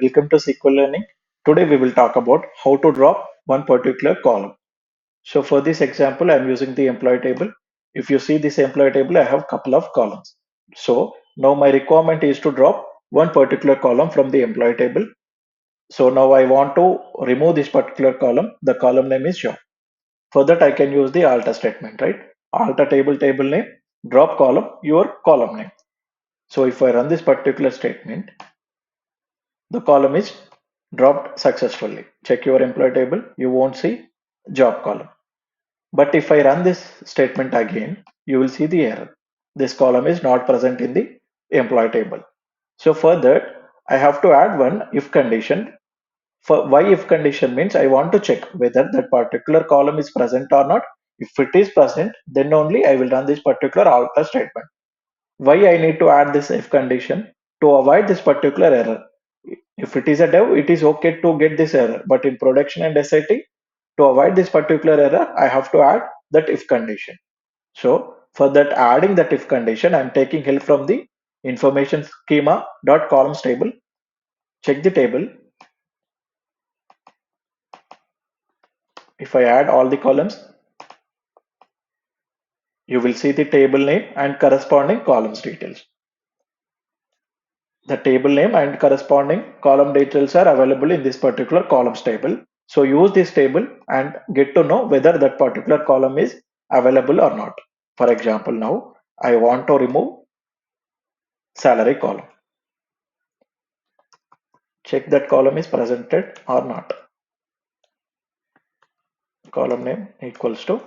Welcome to SQL Learning. Today we will talk about how to drop one particular column. So for this example, I'm using the employee table. If you see this employee table, I have couple of columns. So now my requirement is to drop one particular column from the employee table. So now I want to remove this particular column. The column name is job. For that, I can use the alter statement, right? Alter table name, drop column, your column name. So if I run this particular statement, the column is dropped successfully. Check your employee table, you won't see job column. But if I run this statement again, you will see the error. This column is not present in the employee table. So for that, I have to add one if condition. For why if condition means I want to check whether that particular column is present or not. If it is present, then only I will run this particular alter statement. Why I need to add this if condition? To avoid this particular error. If it is a dev, it is okay to get this error, but in production and SIT, to avoid this particular error, I have to add that if condition. So for that adding that if condition, I'm taking help from the information schema dot columns table. Check the table. If I add all the columns, you will see the table name and corresponding columns details. The table name and corresponding column details are available in this particular columns table. So use this table and get to know whether that particular column is available or not. For example, now I want to remove salary column. Check that column is presented or not. Column name equals to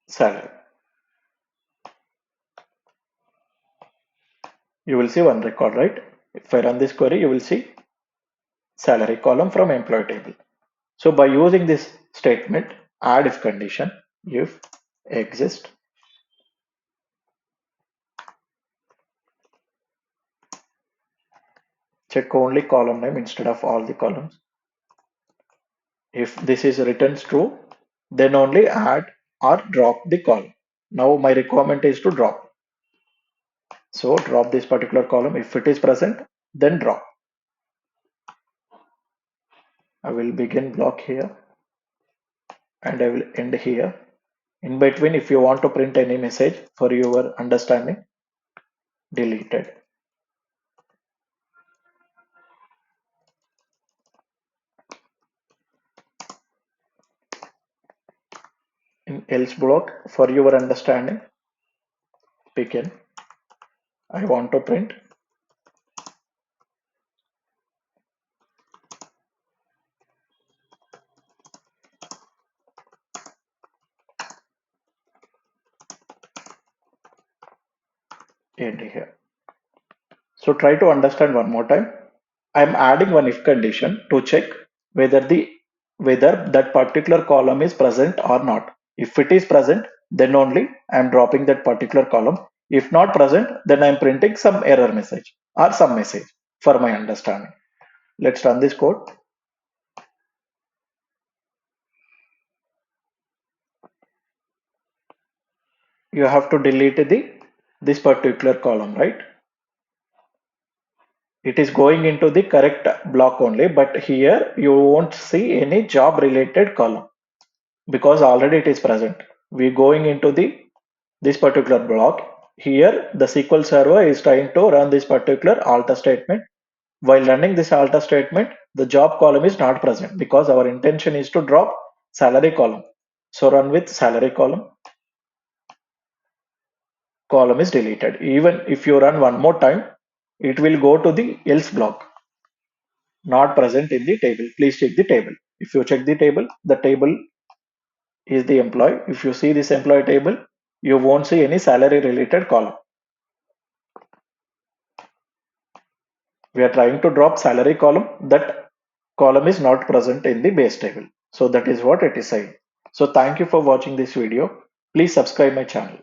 salary. You will see one record, right? If I run this query, you will see salary column from employee table. So by using this statement, add if condition, if exist, check only column name instead of all the columns. If this is returns true, then only add or drop the column. Now my requirement is to drop. So drop this particular column. If it is present, then drop. I will begin block here and I will end here. In between, if you want to print any message for your understanding, deleted. In else block, for your understanding, begin. I want to print end here. So try to understand one more time. I'm adding one if condition to check whether that particular column is present or not. If it is present, then only I'm dropping that particular column. If not present, then I'm printing some error message or some message for my understanding. Let's run this code. You have to delete this particular column, right? It is going into the correct block only, but here you won't see any job related column because already it is present. We going into this particular block. Here the SQL server is trying to run this particular alter statement. While running this alter statement, the job column is not present because our intention is to drop salary column. So run with salary column. Column is deleted. Even if you run one more time, it will go to the else block. Not present in the table. Please check the table. If you check the table is the employee. If you see this employee table, you won't see any salary related column. We are trying to drop salary column. That column is not present in the base table. So that is what it is saying. So thank you for watching this video. Please subscribe my channel.